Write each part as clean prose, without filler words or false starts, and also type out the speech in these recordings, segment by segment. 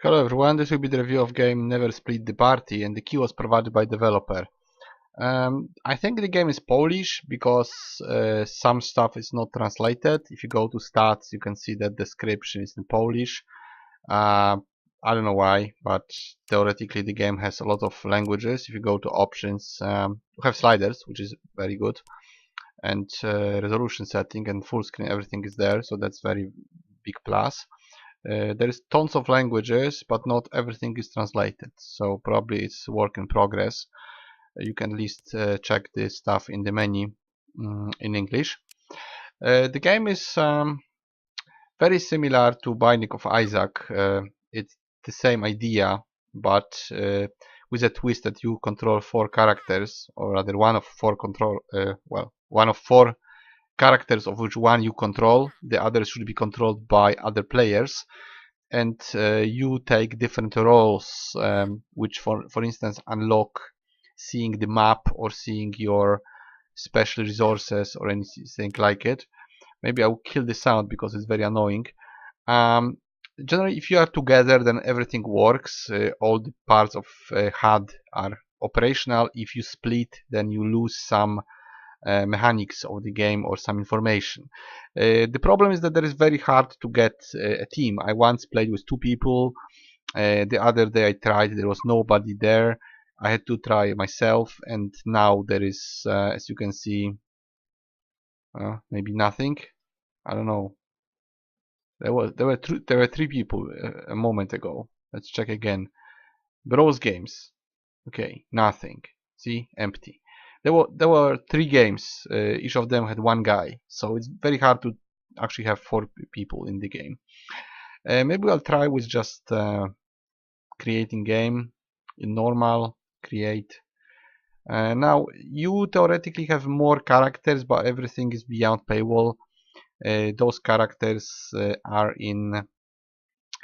Hello everyone, this will be the review of game Never Split the Party, and the key was provided by developer. I think the game is Polish because some stuff is not translated. If you go to stats, you can see that description is in Polish. I don't know why, but theoretically the game has a lot of languages. If you go to options, you have sliders, which is very good, and resolution setting and full screen, everything is there, so that's very big plus. There is tons of languages, but not everything is translated, so probably it's work in progress. You can at least check this stuff in the menu in English. The game is very similar to Binding of Isaac. It's the same idea, but with a twist that you control four characters, or rather one of four one of four characters, of which one you control. The others should be controlled by other players, and you take different roles, which for instance unlock seeing the map or seeing your special resources or anything like it. Maybe I will kill the sound because it's very annoying. um, Generally, if you are together, then everything works. All the parts of HUD are operational. If you split, then you lose some mechanics of the game or some information. The problem is that there is very hard to get a team. I once played with two people. The other day I tried, there was nobody there. I had to try myself, and now there is, as you can see, maybe nothing. I don't know. There were three people a moment ago. Let's check again. Browse games. Okay, nothing. See, empty. There were three games. Each of them had one guy, so it's very hard to actually have four people in the game. Maybe I'll try with just creating game in normal, create. Now you theoretically have more characters, but everything is beyond paywall. Those characters are in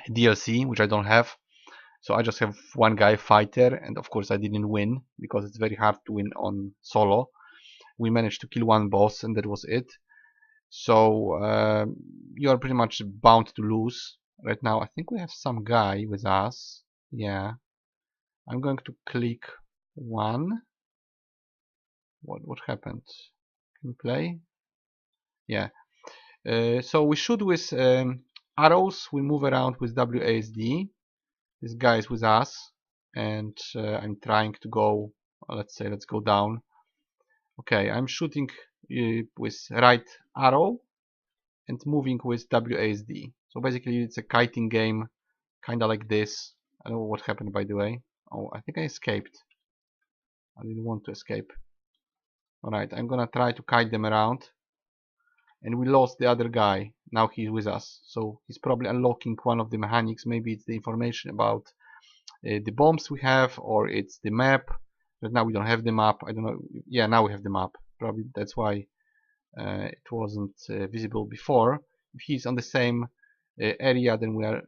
DLC, which I don't have. So I just have one guy fighter, and of course I didn't win because it's very hard to win on solo. We managed to kill one boss, and that was it. So you are pretty much bound to lose. Right now I think we have some guy with us. Yeah, I'm going to click one. What happened? Can we play? Yeah. So we shoot with arrows. We move around with WASD. This guy is with us, and I'm trying to go. Let's go down. Okay, I'm shooting with right arrow and moving with WASD. So basically, it's a kiting game, kind of like this. I don't know what happened, by the way. Oh, I think I escaped. I didn't want to escape. Alright, I'm gonna try to kite them around. And we lost the other guy. Now he's with us. So he's probably unlocking one of the mechanics. Maybe it's the information about the bombs we have, or it's the map. But now we don't have the map. I don't know. Yeah, now we have the map. Probably that's why it wasn't visible before. If he's on the same area, then we are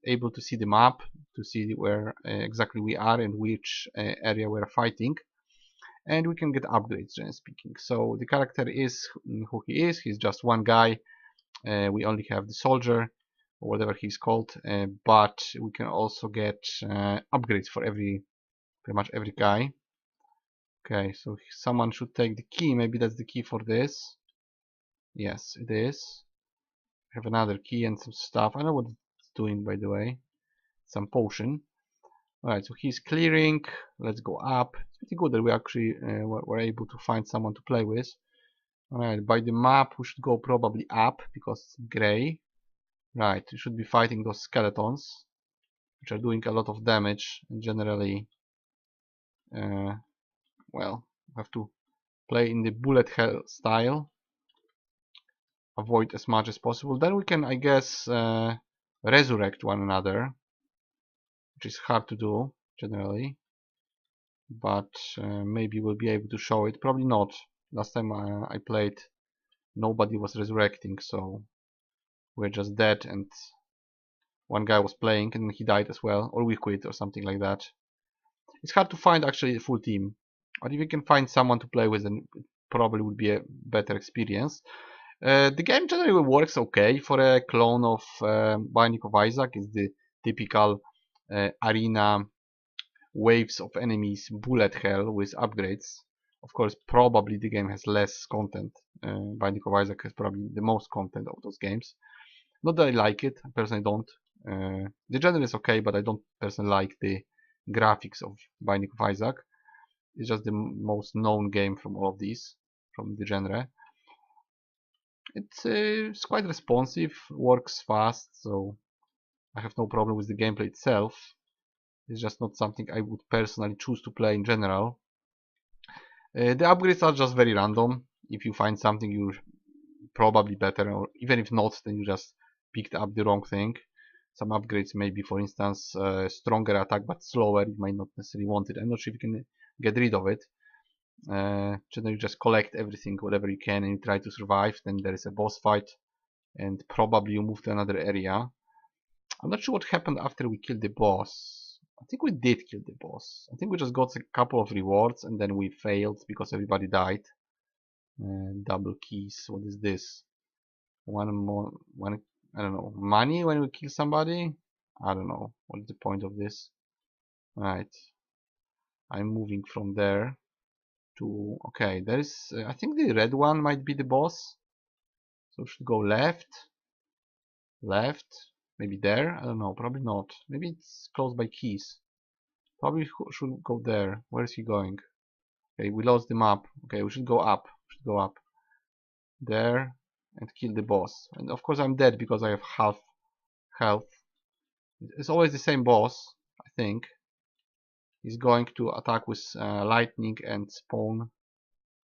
able to see the map, to see where exactly we are and which area we're fighting. And we can get upgrades, generally speaking. So the character is who he is. He's just one guy. We only have the soldier, or whatever he's called, but we can also get upgrades for pretty much every guy. Okay, so someone should take the key. Maybe that's the key for this. Yes, it is. We have another key and some stuff. I know what it's doing, by the way. Some potion. Alright, so he's clearing. Let's go up. It's pretty good that we actually were able to find someone to play with. Alright, by the map we should go probably up because it's grey. Right, we should be fighting those skeletons, which are doing a lot of damage, and generally, well, we have to play in the bullet hell style, avoid as much as possible. Then we can, I guess, resurrect one another, which is hard to do generally, but maybe we'll be able to show it. Probably not. Last time I played, nobody was resurrecting, so we're just dead, and one guy was playing and he died as well, or we quit or something like that. It's hard to find actually a full team, but if you can find someone to play with, then it probably would be a better experience. The game generally works okay for a clone of Binding of Isaac. It's the typical arena waves of enemies bullet hell with upgrades. Of course, probably the game has less content. Binding of Isaac has probably the most content of those games. Not that I like it, I personally don't. The genre is okay, but I don't personally like the graphics of Binding of Isaac. It's just the most known game from all of these, from the genre. It's quite responsive, works fast, so I have no problem with the gameplay itself. It's just not something I would personally choose to play in general. The upgrades are just very random. If you find something, you're probably better, or even if not, then you just picked up the wrong thing. Some upgrades may be, for instance, stronger attack but slower. You might not necessarily want it. I'm not sure if you can get rid of it. Generally, you just collect everything, whatever you can, and you try to survive. Then there is a boss fight, and probably you move to another area. I'm not sure what happened after we killed the boss. I think we did kill the boss. I think we just got a couple of rewards, and then we failed because everybody died. Double keys. What is this? One more. One. I don't know. Money when we kill somebody. I don't know. What is the point of this? Right. I'm moving from there to. Okay. There is. I think the red one might be the boss. So we should go left. Left. Maybe there. I don't know. Probably not. Maybe it's close by keys. Probably should go there. Where is he going? Okay, we lost the map. Okay, we should go up. We should go up. There. And kill the boss. And of course I'm dead because I have half health. It's always the same boss, I think. He's going to attack with lightning and spawn.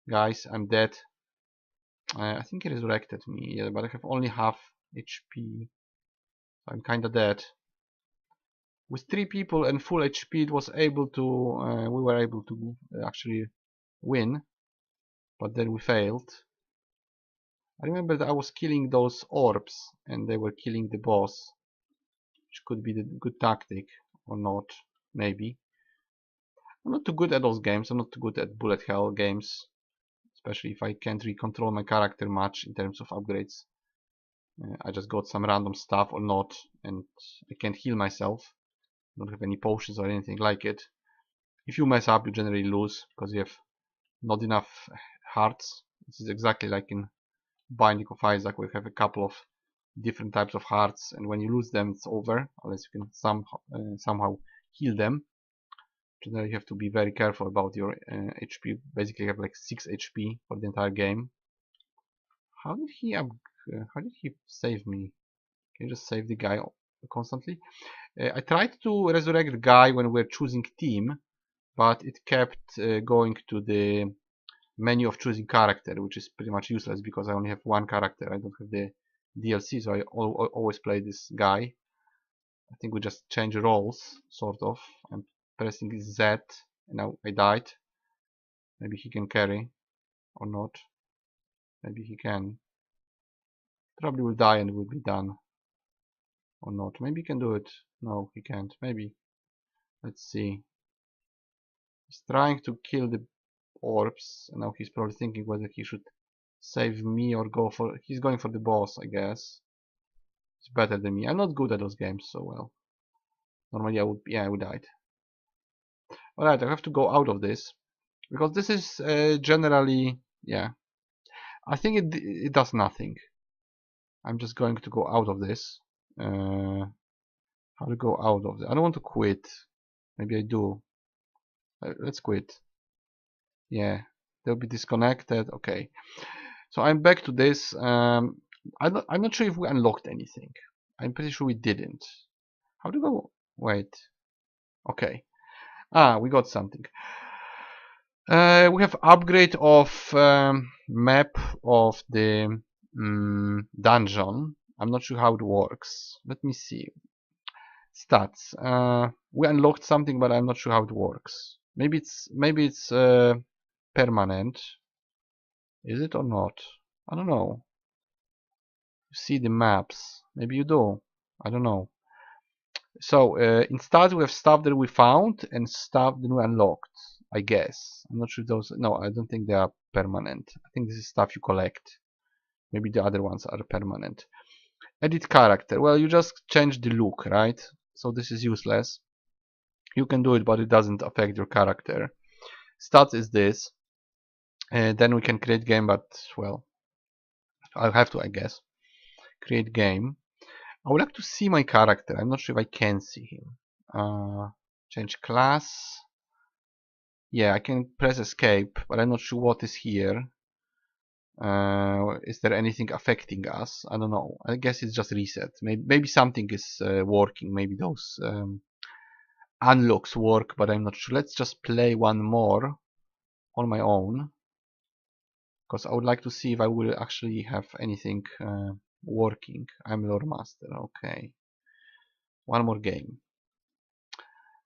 Guys, I'm dead. I think he resurrected me, yeah, but I have only half HP. I'm kinda dead. With 3 people and full HP, it was able to. We were able to actually win, but then we failed. I remember that I was killing those orbs, and they were killing the boss, which could be the good tactic or not, maybe. I'm not too good at those games. I'm not too good at bullet hell games, especially if I can't really control my character much in terms of upgrades. I just got some random stuff or not, and I can't heal myself. Don't have any potions or anything like it. If you mess up, you generally lose because you have not enough hearts. This is exactly like in Binding of Isaac. We have a couple of different types of hearts, and when you lose them, it's over unless you can somehow heal them. Generally, you have to be very careful about your HP. Basically, you have like 6 HP for the entire game. How did he save me? Can you just save the guy constantly? I tried to resurrect the guy when we were choosing team, but it kept going to the menu of choosing character, which is pretty much useless because I only have one character. I don't have the DLC, so I always play this guy. I think we just change roles, sort of. I'm pressing Z, and now I died. Maybe he can carry, or not. Maybe he can. Probably will die and will be done. Or not. Maybe he can do it. No, he can't. Maybe. Let's see. He's trying to kill the orbs, and now he's probably thinking whether he should save me or go for. He's going for the boss, I guess. He's better than me. I'm not good at those games so well. Normally I would. Yeah, I would die. Alright, I have to go out of this because this is generally. Yeah. I think it does nothing. I'm just going to go out of this. How to go out of it? I don't want to quit. Maybe I do. Let's quit. Yeah, they'll be disconnected. Okay, so I'm back to this. I'm not sure if we unlocked anything. I'm pretty sure we didn't. How to go? Wait. Okay. We got something. We have upgrade of map of the dungeon. I'm not sure how it works. Let me see. Stats. We unlocked something, but I'm not sure how it works. Maybe it's permanent. Is it or not? I don't know. You see the maps. Maybe you do. I don't know. So in stats we have stuff that we found and stuff that we unlocked. I guess. I'm not sure those. No, I don't think they are permanent. I think this is stuff you collect. Maybe the other ones are permanent. Edit character. Well, you just change the look, right? so this is useless. You can do it, but it doesn't affect your character. Stats is this. Then we can create game, but well, I'll have to, I guess, create game. I would like to see my character. I'm not sure if I can see him. Change class. Yeah, I can press escape, but I'm not sure what is here. Is there anything affecting us? I don't know. I guess it's just reset. Maybe something is working. Maybe those unlocks work, but I'm not sure. Let's just play one more on my own, because I would like to see if I will actually have anything working. I'm Lore Master. Okay. One more game.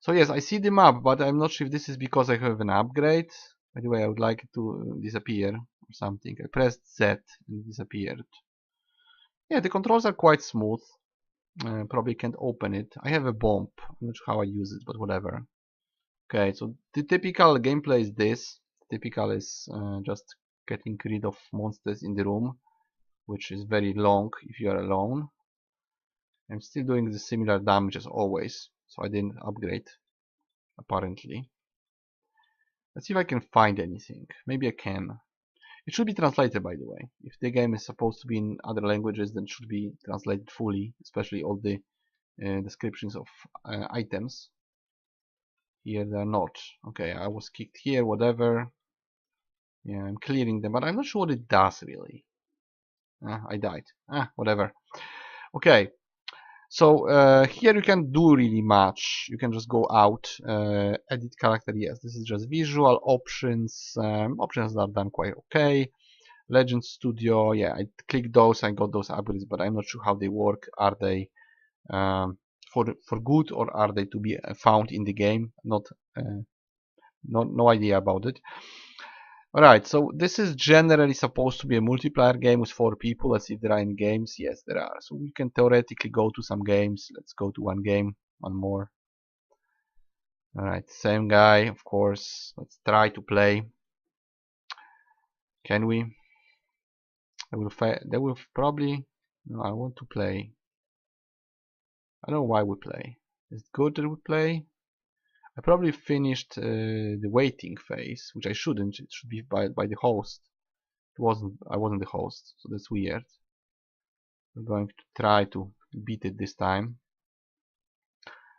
So yes, I see the map, but I'm not sure if this is because I have an upgrade. By the way, I would like it to disappear or something. I pressed Z and it disappeared. Yeah, the controls are quite smooth. Probably can't open it. I have a bomb. I'm not sure how I use it, but whatever. Okay, so the typical gameplay is this. Typical is just getting rid of monsters in the room, which is very long if you are alone. I'm still doing the similar damage as always, so I didn't upgrade, apparently. Let's see if I can find anything. Maybe I can. It should be translated, by the way. If the game is supposed to be in other languages, then it should be translated fully, especially all the descriptions of items. Here they are not. Okay, I was kicked here, whatever. Yeah, I'm clearing them, but I'm not sure what it does really. I died. Whatever. Okay, so here you can do really much. You can just go out, edit character. Yes, this is just visual options. Options are done quite okay. Legend Studio, yeah, I clicked those, I got those upgrades, but I'm not sure how they work. Are they for good, or are they to be found in the game? No idea about it. Alright, so this is generally supposed to be a multiplayer game with 4 people. Let's see if there are any games. Yes, there are. So we can theoretically go to some games. Let's go to one game, one more. Alright, same guy, of course. Let's try to play. Can we? They will probably. No, I want to play. I don't know why we play. Is it good that we play? I probably finished the waiting phase, which I shouldn't. It should be by the host. It wasn't. I wasn't the host, so that's weird. We're going to try to beat it this time,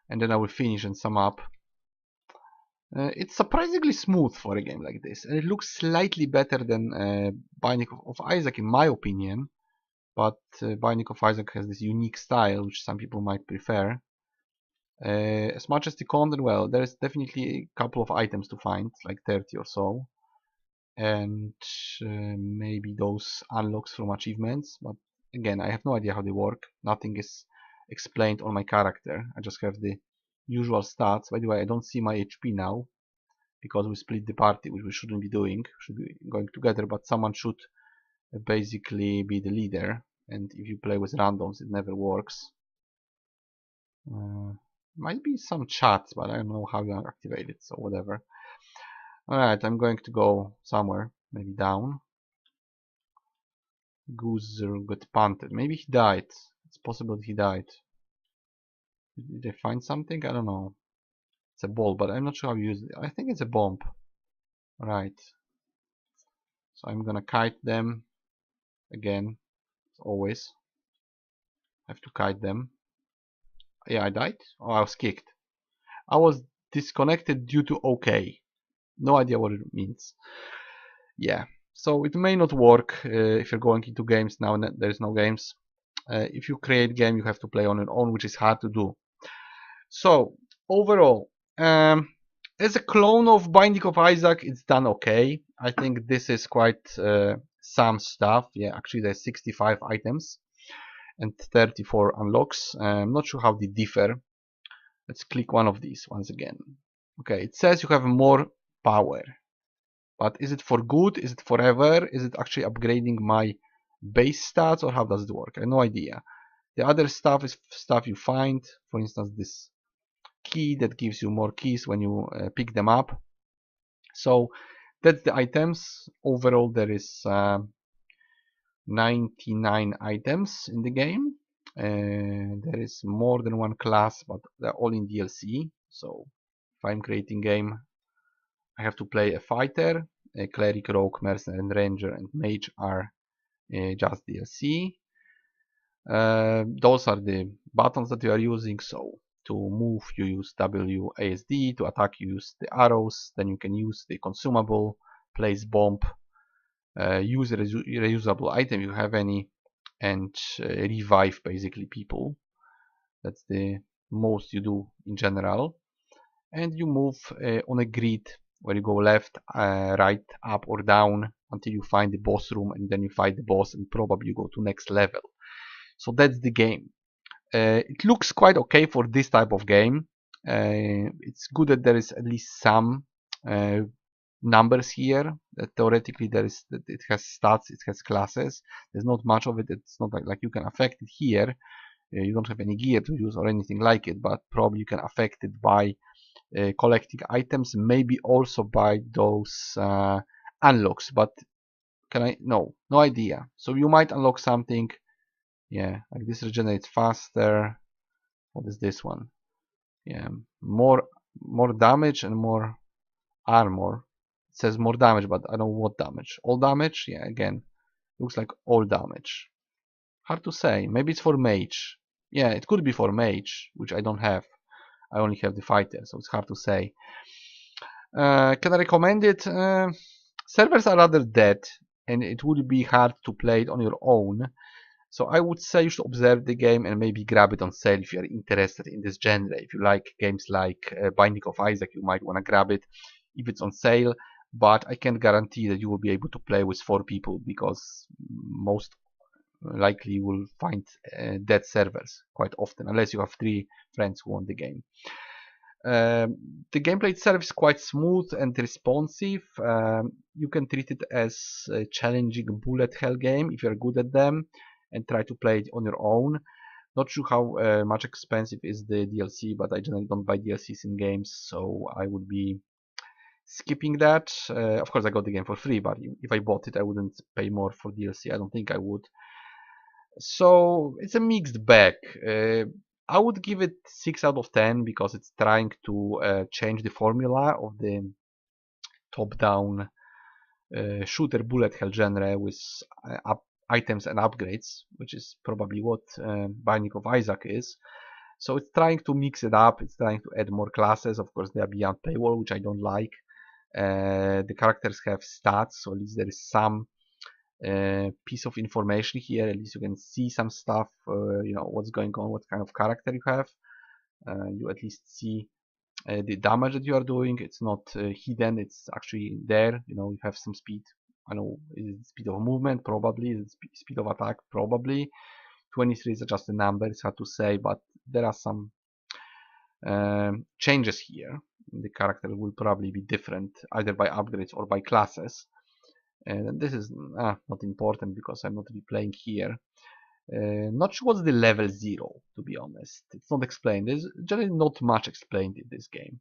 and then I will finish and sum up. It's surprisingly smooth for a game like this, and it looks slightly better than Binding of Isaac, in my opinion. But Binding of Isaac has this unique style, which some people might prefer. As much as the content, well, there's definitely a couple of items to find, like 30 or so, and maybe those unlocks from achievements, but again, I have no idea how they work. Nothing is explained on my character. I just have the usual stats. By the way, I don't see my HP now, because we split the party, which we shouldn't be doing. We should be going together, but someone should basically be the leader, and if you play with randoms, it never works. Might be some chat, but I don't know how you activate it, so whatever. Alright, I'm going to go somewhere, maybe down. Goozer got punted. Maybe he died. It's possible he died. Did they find something? I don't know. It's a ball, but I'm not sure how to use it. I think it's a bomb. Right. So I'm gonna kite them again, as always. I have to kite them. Yeah, I died. Oh, I was kicked. I was disconnected due to OK. No idea what it means. Yeah, so it may not work if you're going into games now and there's no games. If you create game, you have to play on your own, which is hard to do. So overall, as a clone of Binding of Isaac, it's done okay. I think this is quite some stuff. Yeah, actually there's 65 items and 34 unlocks. I'm not sure how they differ. Let's click one of these once again. Okay, it says you have more power. But is it for good? Is it forever? Is it actually upgrading my base stats, or how does it work? I have no idea. The other stuff is stuff you find. For instance, this key that gives you more keys when you pick them up. So that's the items. Overall, there is 99 items in the game. There is more than one class, but they're all in DLC. So if I'm creating game, I have to play a fighter, a cleric, rogue, mercenary, and ranger, and mage are just DLC. Those are the buttons that you are using. So to move, you use WASD. To attack, you use the arrows. Then you can use the consumable, place bomb, use a reusable item if you have any, and revive basically people. That's the most you do in general. And you move on a grid where you go left, right, up or down until you find the boss room, and then you fight the boss and probably you go to next level. So that's the game. It looks quite okay for this type of game. It's good that there is at least some numbers here. That theoretically it has stats, it has classes. There's not much of it. It's not like you can affect it here. You don't have any gear to use or anything like it, but probably you can affect it by collecting items, maybe also by those unlocks. But can I? No idea. So you might unlock something. Yeah, like this regenerates faster. What is this one? Yeah, more damage and more armor. It says more damage, but I don't know what damage. All damage? Yeah, again, looks like all damage. Hard to say. Maybe it's for mage. Yeah, it could be for mage, which I don't have. I only have the fighter, so it's hard to say. Can I recommend it? Servers are rather dead, and it would be hard to play it on your own. So I would say you should observe the game and maybe grab it on sale if you are interested in this genre. If you like games like Binding of Isaac, you might want to grab it if it's on sale. But I can't guarantee that you will be able to play with 4 people, because most likely you will find dead servers quite often, unless you have 3 friends who want the game. The gameplay itself is quite smooth and responsive. You can treat it as a challenging bullet hell game if you're good at them, and try to play it on your own. Not sure how much expensive is the DLC, but I generally don't buy DLCs in games, so I would be skipping that. Of course I got the game for free, but if I bought it I wouldn't pay more for DLC. I don't think I would. So it's a mixed bag. I would give it 6 out of 10 because it's trying to change the formula of the top-down shooter bullet hell genre with items and upgrades, which is probably what Binding of Isaac is. So it's trying to mix it up. It's trying to add more classes. Of course, they are beyond paywall, which I don't like. The characters have stats, so at least there is some piece of information here. At least you can see some stuff, you know, what's going on, what kind of character you have. You at least see the damage that you are doing. It's not hidden, it's actually there. You know, you have some speed. I know, is it speed of movement? Probably. Is it speed of attack? Probably. 23 is just a number, it's hard to say, but there are some changes here. The character will probably be different either by upgrades or by classes. And this is not important because I'm not really playing here. Not sure what's the level 0, to be honest. It's not explained. There's generally not much explained in this game.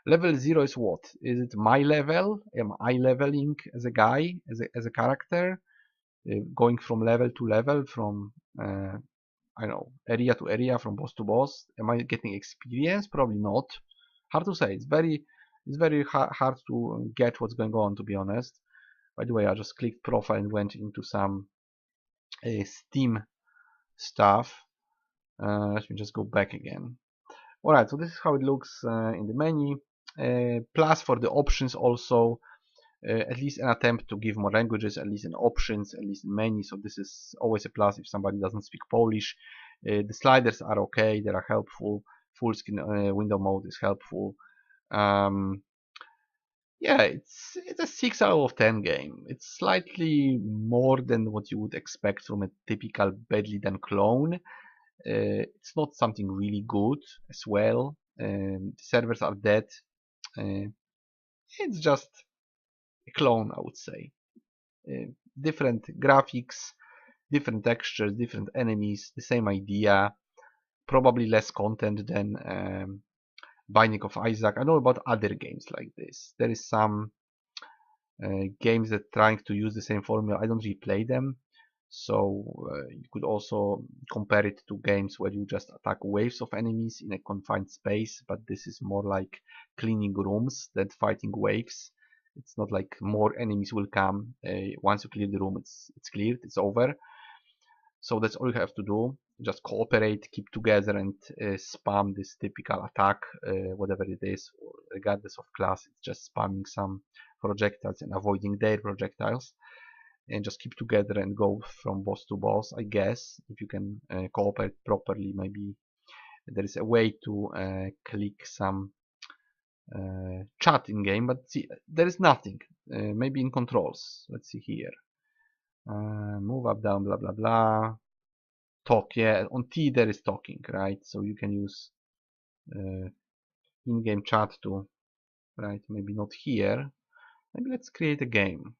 Level 0 is what? Is it my level? Am I leveling as a guy, as a character? Going from level to level, from I don't know, area to area, from boss to boss? Am I getting experience? Probably not. Hard to say. It's very hard to get what's going on, to be honest. By the way, I just clicked profile and went into some Steam stuff. Let me just go back again. Alright, so this is how it looks in the menu. Plus for the options also, at least an attempt to give more languages, at least in options, at least in menu. So this is always a plus if somebody doesn't speak Polish. The sliders are okay, they are helpful. Full screen window mode is helpful. Yeah, it's a 6 out of 10 game. It's slightly more than what you would expect from a typical badly done clone. It's not something really good as well. The servers are dead. It's just a clone, I would say. Different graphics, different textures, different enemies, the same idea. Probably less content than Binding of Isaac. I know about other games like this. There is some games that trying to use the same formula. I don't really play them. So you could also compare it to games where you just attack waves of enemies in a confined space, but this is more like cleaning rooms than fighting waves. It's not like more enemies will come. Once you clear the room, it's cleared, it's over. So that's all you have to do. Just cooperate, keep together, and spam this typical attack, whatever it is, regardless of class. It's just spamming some projectiles and avoiding their projectiles, and just keep together and go from boss to boss. I guess if you can cooperate properly, maybe there is a way to click some chat in game, but see, there is nothing. Maybe in controls. Let's see here. Move up, down, blah blah blah. Talk, yeah, on T there is talking, right? So you can use in-game chat too, right? Maybe not here. Maybe let's create a game.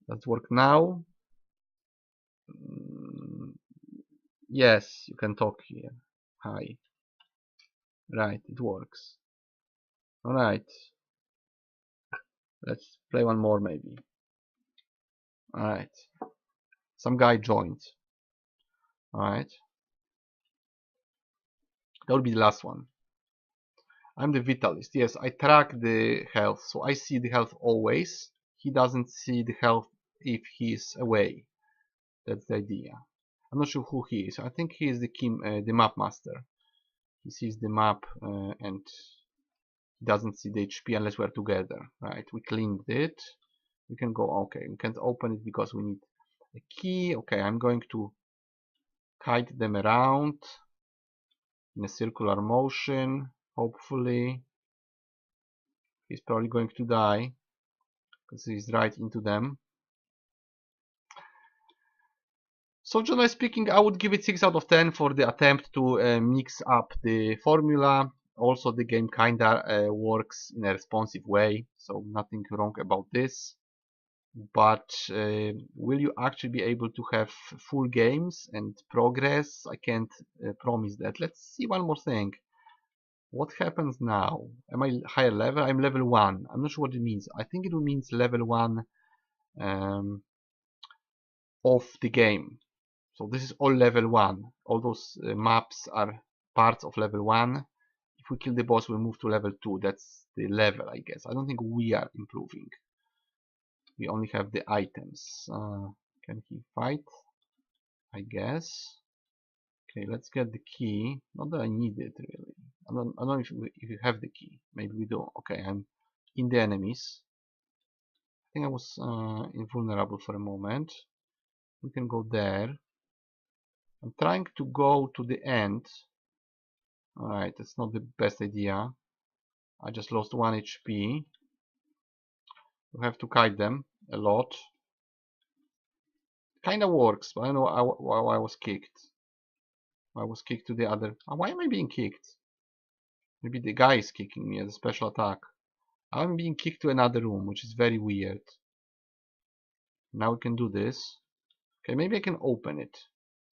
Does it work now? Yes, you can talk here. Hi. Right, it works. Alright. Let's play one more maybe. Alright. Some guy joined. Alright. That will be the last one. I'm the Vitalist. Yes, I track the health, so I see the health always. He doesn't see the health if he's away. That's the idea. I'm not sure who he is. I think he is the map master. He sees the map and he doesn't see the HP unless we're together. Right, we cleaned it. We can go, okay, we can't open it because we need a key. Okay, I'm going to kite them around in a circular motion. Hopefully, he's probably going to die because he's right into them. So generally speaking, I would give it 6 out of 10 for the attempt to mix up the formula. Also, the game kinda works in a responsive way, so nothing wrong about this. But will you actually be able to have full games and progress? I can't promise that. Let's see one more thing. What happens now? Am I higher level? I'm level 1. I'm not sure what it means. I think it means level 1 of the game. So this is all level 1. All those maps are parts of level 1. If we kill the boss, we move to level 2. That's the level, I guess. I don't think we are improving. We only have the items. Can he fight? I guess. Okay, let's get the key. Not that I need it, really. I don't know if you have the key. Maybe we do. Okay, I'm in the enemies. I think I was invulnerable for a moment. We can go there. I'm trying to go to the end. Alright, that's not the best idea. I just lost 1 HP. We have to kite them a lot. Kinda works, but I don't know why I was kicked. I was kicked to the other. Why am I being kicked? Maybe the guy is kicking me as a special attack. I'm being kicked to another room, which is very weird. Now we can do this. Okay, maybe I can open it.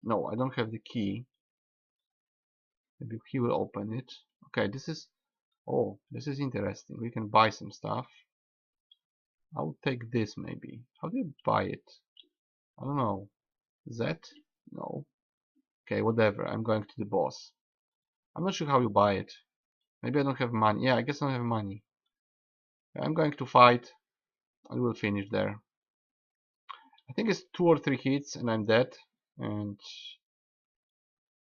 No, I don't have the key. Maybe he will open it. Okay, this is... Oh, this is interesting. We can buy some stuff. I will take this maybe. How do you buy it? I don't know. Z? No. Okay, whatever. I'm going to the boss. I'm not sure how you buy it. Maybe I don't have money. Yeah, I guess I don't have money. I'm going to fight. I will finish there. I think it's 2 or 3 hits and I'm dead. And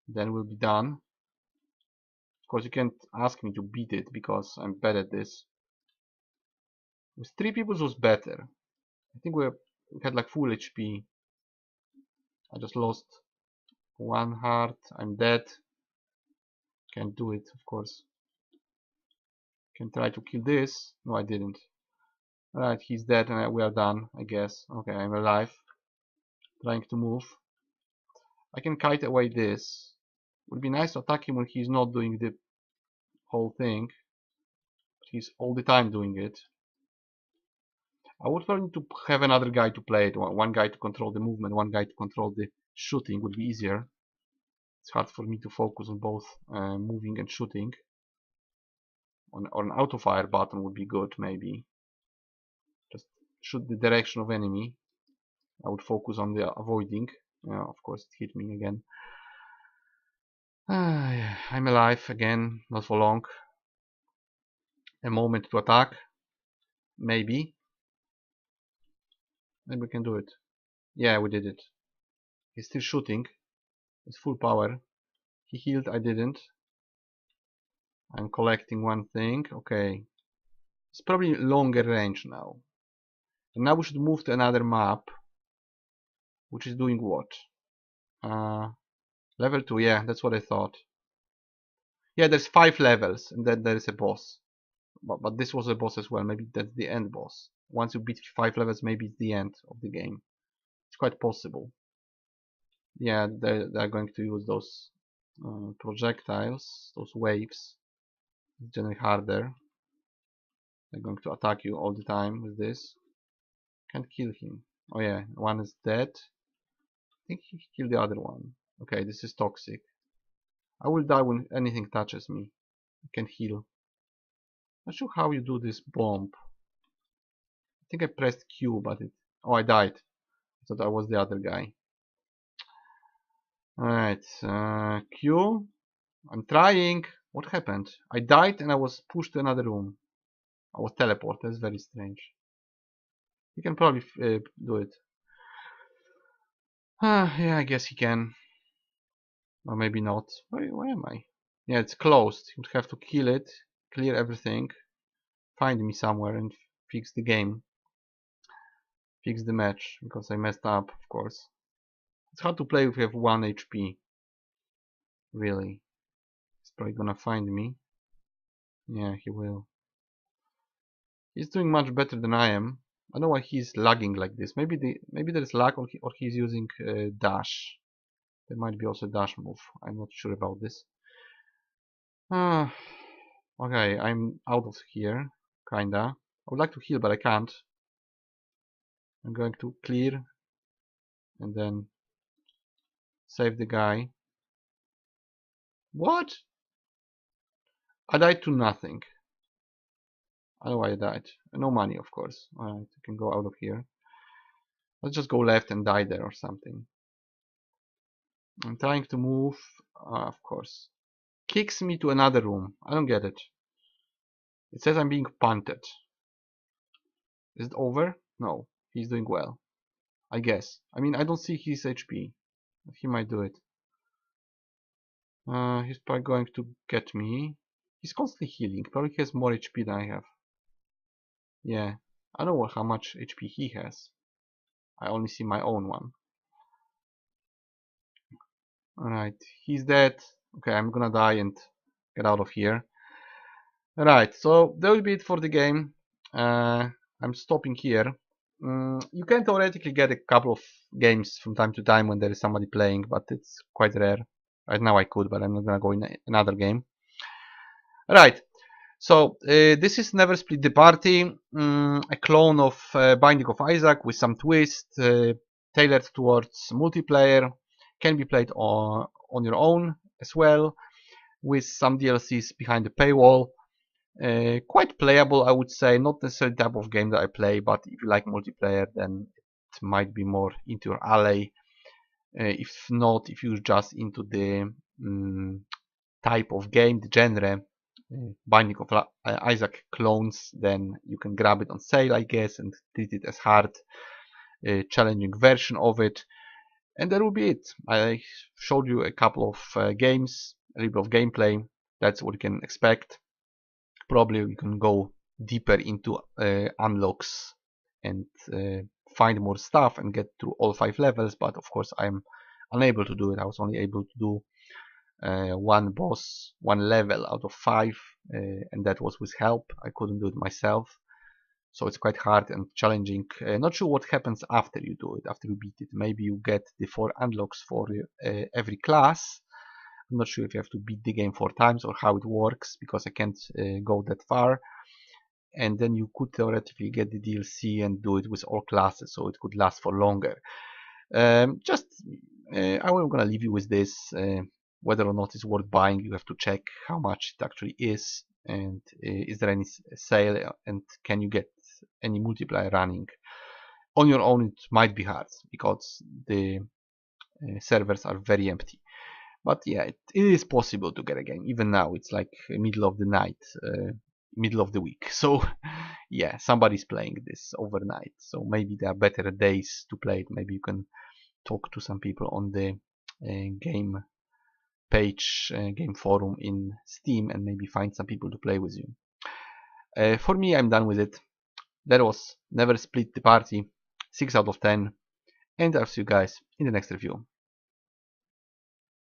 then we'll be done. Of course, you can't ask me to beat it because I'm bad at this. With 3 people it was better. I think we had like full HP. I just lost 1 heart. I'm dead. Can't do it, of course. Can try to kill this. No, I didn't. Alright, he's dead and we are done, I guess. Okay, I'm alive. Trying to move. I can kite away this. Would be nice to attack him when he's not doing the whole thing. But he's all the time doing it. I would probably need to have another guy to play it. One guy to control the movement, one guy to control the shooting would be easier. It's hard for me to focus on both moving and shooting. Or an auto fire button would be good, maybe. Just shoot the direction of enemy. I would focus on the avoiding. Yeah, of course it hit me again. Yeah, I'm alive again, not for long. A moment to attack. Maybe. Maybe we can do it. Yeah, we did it. He's still shooting. It's full power. He healed, I didn't. I'm collecting one thing. Okay. It's probably longer range now. And now we should move to another map. Which is doing what? Level 2, yeah, that's what I thought. Yeah, there's 5 levels, and then there is a boss. But this was a boss as well. Maybe that's the end boss. Once you beat 5 levels, maybe it's the end of the game. It's quite possible. Yeah, they're going to use those projectiles, those waves. It's generally harder. They're going to attack you all the time with this. Can't kill him. Oh yeah, one is dead. I think he killed the other one. Okay, this is toxic. I will die when anything touches me. I can heal. Not sure how you do this bomb. I think I pressed Q, but it... Oh, I died. I thought I was the other guy. Alright, Q. I'm trying. What happened? I died and I was pushed to another room. I was teleported. That's very strange. You can probably do it. Yeah, I guess he can. Or maybe not. Where am I? Yeah, it's closed. You would have to kill it, clear everything, find me somewhere and fix the game. Fix the match, because I messed up, of course. It's hard to play if you have 1 HP. Really. He's probably gonna find me. Yeah, he will. He's doing much better than I am. I don't know why he's lagging like this. Maybe there's lag, or he's using dash. There might be also a dash move. I'm not sure about this. Okay, I'm out of here, kinda. I would like to heal, but I can't. I'm going to clear and then save the guy. What? I died to nothing. I know why I died. No money, of course. Alright, I can go out of here. Let's just go left and die there or something. I'm trying to move. Of course. Kicks me to another room. I don't get it. It says I'm being punted. Is it over? No. He's doing well. I guess. I mean, I don't see his HP. He might do it. He's probably going to get me. He's constantly healing. Probably he has more HP than I have. Yeah. I don't know how much HP he has. I only see my own one. Alright. He's dead. Okay, I'm gonna die and get out of here. Alright, so that will be it for the game. I'm stopping here. You can theoretically get a couple of games from time to time when there is somebody playing, but it's quite rare. Right now I could, but I'm not gonna go in another game. Right, so this is Never Split the Party, a clone of Binding of Isaac with some twist, tailored towards multiplayer. Can be played on your own as well, with some DLCs behind the paywall. Quite playable, I would say. Not necessarily the type of game that I play, but if you like multiplayer, then it might be more into your alley. If not, if you're just into the type of game, the genre, Binding of Isaac clones, then you can grab it on sale, I guess, and treat it as hard, challenging version of it. And that will be it. I showed you a couple of games, a little bit of gameplay. That's what you can expect. Probably you can go deeper into unlocks and find more stuff and get through all 5 levels, but of course I'm unable to do it. I was only able to do one boss, one level out of 5, and that was with help. I couldn't do it myself, so it's quite hard and challenging. Not sure what happens after you do it, after you beat it. Maybe you get the 4 unlocks for every class. I'm not sure if you have to beat the game 4 times or how it works, because I can't go that far. And then you could theoretically get the DLC and do it with all classes, so it could last for longer. I'm gonna leave you with this. Whether or not it's worth buying, you have to check how much it actually is, and is there any sale, and can you get any multiplayer running. On your own it might be hard because the servers are very empty. But yeah, it is possible to get a game. Even now, it's like middle of the night, middle of the week. So yeah, somebody's playing this overnight. So maybe there are better days to play it. Maybe you can talk to some people on the game page, game forum in Steam, and maybe find some people to play with you. For me, I'm done with it. That was Never Split the Party, 6 out of 10. And I'll see you guys in the next review.